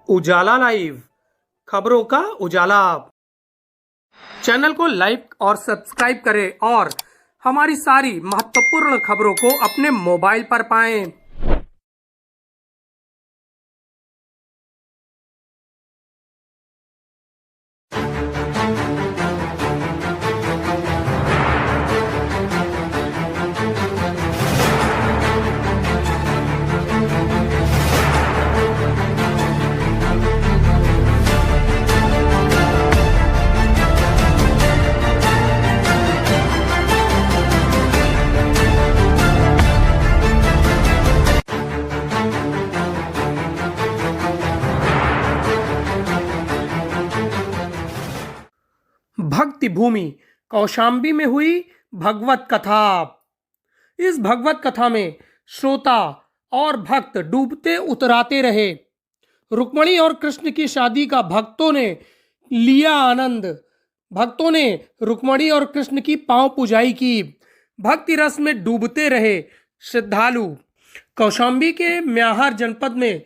उजाला live, खबरों का उजाला। Channel को लाइक और सब्सक्राइब करें और हमारी सारी महत्वपूर्ण खबरों को अपने मोबाइल पर पाएं। भक्ति भूमि कौशाम्बी में हुई भगवत कथा। इस भगवत कथा में श्रोता और भक्त डूबते उतराते रहे। रुक्मणी और कृष्ण की शादी का भक्तों ने लिया आनंद। भक्तों ने रुक्मणी और कृष्ण की पांव पूजाई की। भक्ति रस में डूबते रहे श्रद्धालु। कौशाम्बी के म्याहर जनपद में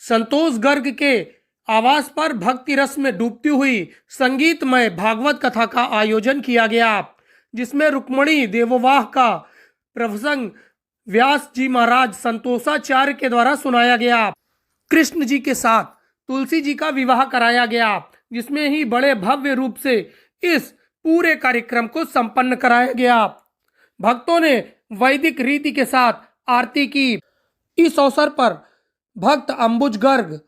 संतोष गर्ग के आवास पर भक्ति रस में डूबती हुई संगीतमय भागवत कथा का आयोजन किया गया, जिसमें रुक्मणी देववाह का प्रसंग व्यास जी महाराज संतोषाचार्य के द्वारा सुनाया गया। कृष्ण जी के साथ तुलसी जी का विवाह कराया गया, जिसमें ही बड़े भव्य रूप से इस पूरे कार्यक्रम को संपन्न कराया गया। भक्तों ने वैदिक रीति के साथ आरती की। इस अवसर पर भक्त अंबुज गर्ग,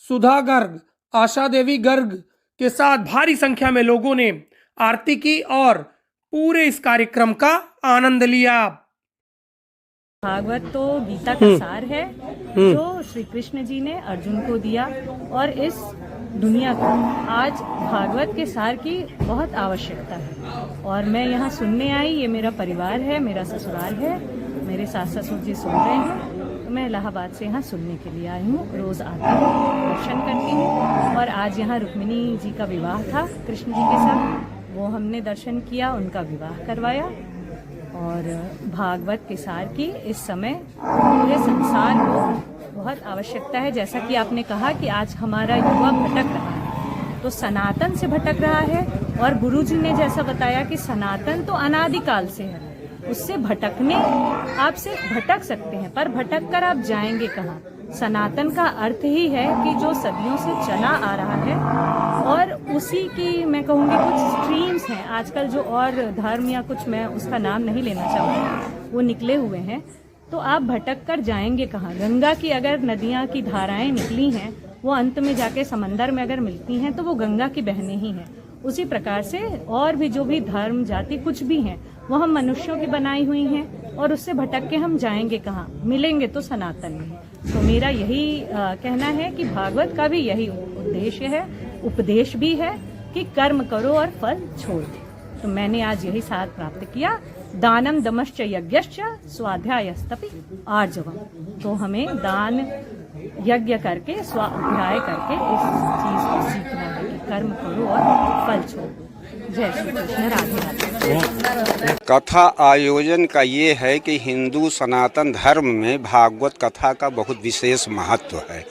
सुधा गर्ग, आशा देवी गर्ग के साथ भारी संख्या में लोगों ने आरती की और पूरे इस कार्यक्रम का आनंद लिया। भागवत तो गीता का सार है जो श्री कृष्ण जी ने अर्जुन को दिया, और इस दुनिया को आज भागवत के सार की बहुत आवश्यकता है। और मैं यहाँ सुनने आई, ये मेरा परिवार है, मेरा ससुराल है, मेरे सास ससुर जी सुन रहे हैं, तो मैं इलाहाबाद से यहाँ सुनने के लिए आई हूँ। रोज आती हूँ, दर्शन करती हूँ, और आज यहाँ रुक्मिणी जी का विवाह था कृष्ण जी के साथ, वो हमने दर्शन किया, उनका विवाह करवाया। और भागवत के सार की इस समय पूरे संसार को बहुत आवश्यकता है। जैसा कि आपने कहा कि आज हमारा युवा भटक रहा है, तो सनातन से भटक रहा है, और गुरुजी ने जैसा बताया कि सनातन तो अनादिकाल से है, उससे भटकने आप से भटक सकते हैं, पर भटक कर आप जाएंगे कहाँ? सनातन का अर्थ ही है कि जो सदियों से चला आ रहा है, और उसी की मैं कहूँगी कुछ स्ट्रीम्स हैं आजकल जो, और धर्म या कुछ, मैं उसका नाम नहीं लेना चाहूँगी, वो निकले हुए हैं। तो आप भटक कर जाएंगे कहाँ? गंगा की अगर नदियाँ की धाराएं निकली हैं, वो अंत में जाके समंदर में अगर मिलती हैं, तो वो गंगा की बहनें ही हैं। उसी प्रकार से और भी जो भी धर्म जाति कुछ भी हैं, वो हम मनुष्यों की बनाई हुई हैं, और उससे भटक के हम जाएंगे कहाँ? मिलेंगे तो सनातन में। तो मेरा यही कहना है कि भागवत का भी यही उद्देश्य है, उपदेश भी है कि कर्म करो और फल छोड़ दो। तो मैंने आज यही सार प्राप्त किया। दानम दमश्च यज्ञश्च स्वाध्यायस्तपि आर्जवम। तो हमें दान यज्ञ करके, स्वाध्याय करके इस चीज को सीखना है कि कर्म करो और फल छोड़ो। जय श्री कृष्ण, राधे राधे। कथा आयोजन का ये है कि हिंदू सनातन धर्म में भागवत कथा का बहुत विशेष महत्व है।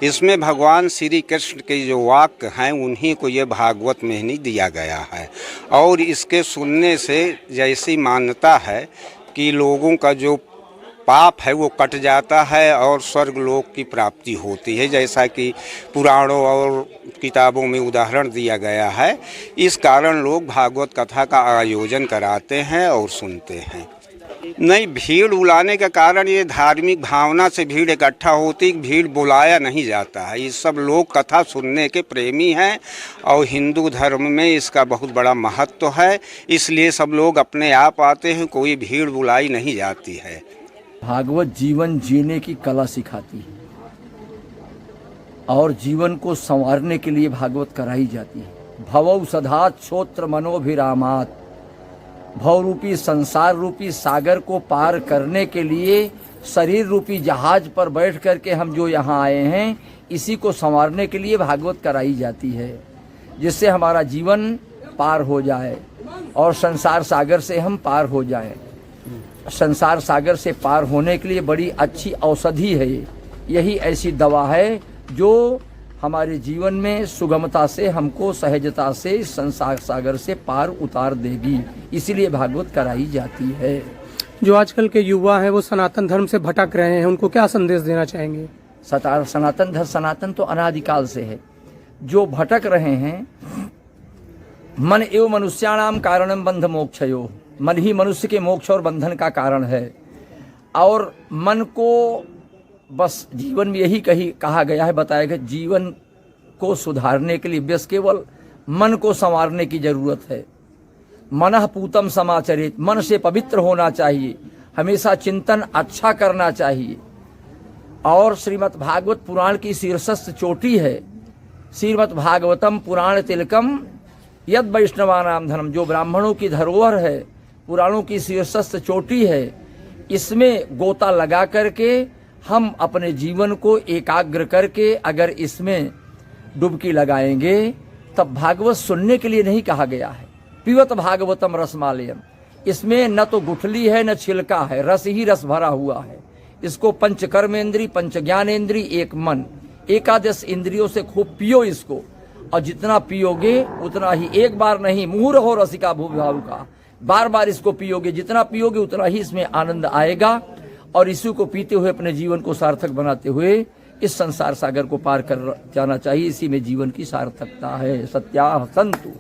इसमें भगवान श्री कृष्ण के जो वाक्य हैं, उन्हीं को ये भागवत में ही दिया गया है, और इसके सुनने से जैसी मान्यता है कि लोगों का जो पाप है वो कट जाता है और स्वर्ग लोक की प्राप्ति होती है, जैसा कि पुराणों और किताबों में उदाहरण दिया गया है। इस कारण लोग भागवत कथा का आयोजन कराते हैं और सुनते हैं। नहीं, भीड़ बुलाने का कारण ये धार्मिक भावना से भीड़ इकट्ठा होती, भीड़ बुलाया नहीं जाता है। ये सब लोग कथा सुनने के प्रेमी हैं, और हिंदू धर्म में इसका बहुत बड़ा महत्व है, इसलिए सब लोग अपने आप आते हैं, कोई भीड़ बुलाई नहीं जाती है। भागवत जीवन जीने की कला सिखाती है, और जीवन को संवारने के लिए भागवत कराई जाती है। भवौ सधात श्रोत्र मनोभिरामात। भव रूपी संसार रूपी सागर को पार करने के लिए शरीर रूपी जहाज पर बैठ करके हम जो यहाँ आए हैं, इसी को संवारने के लिए भागवत कराई जाती है, जिससे हमारा जीवन पार हो जाए और संसार सागर से हम पार हो जाएं। संसार सागर से पार होने के लिए बड़ी अच्छी औषधि है, यही ऐसी दवा है जो हमारे जीवन में सुगमता से हमको सहजता से इस संसार सागर से पार उतार देगी। इसीलिए भागवत कराई जाती है। जो आजकल के युवा हैं वो सनातन धर्म से भटक रहे हैं, उनको क्या संदेश देना चाहेंगे? सनातन धर्म, सनातन तो अनादिकाल से है। जो भटक रहे हैं, मन एवं मनुष्याणाम कारणम बंध मोक्षयो, मन ही मनुष्य के मोक्ष और बंधन का कारण है। और मन को बस जीवन में यही कहा गया है, बताया गया, जीवन को सुधारने के लिए बस केवल मन को संवारने की जरूरत है। मनः पूतम समाचरित, मन से पवित्र होना चाहिए, हमेशा चिंतन अच्छा करना चाहिए। और श्रीमद् भागवत पुराण की शीर्षस्थ चोटी है, श्रीमद् भागवतम पुराण तिलकम यद वैष्णवानाम धनम, जो ब्राह्मणों की धरोहर है, पुराणों की शीर्षस्थ चोटी है। इसमें गोता लगा करके हम अपने जीवन को एकाग्र करके अगर इसमें डुबकी लगाएंगे, तब भागवत सुनने के लिए नहीं कहा गया है। पिबत भागवतम रसमालयम, इसमें न तो गुठली है न छिलका है, रस ही रस भरा हुआ है। इसको पंच कर्मेंद्री, पंच ज्ञानेंद्री, एक मन, एकादश इंद्रियों से खूब पियो इसको। और जितना पियोगे उतना ही, एक बार नहीं, मुहुर हो रसिका भूभाव का, बार बार इसको पियोगे, जितना पियोगे उतना ही इसमें आनंद आएगा। और इसी को पीते हुए अपने जीवन को सार्थक बनाते हुए इस संसार सागर को पार कर जाना चाहिए। इसी में जीवन की सार्थकता है। सत्या संतु।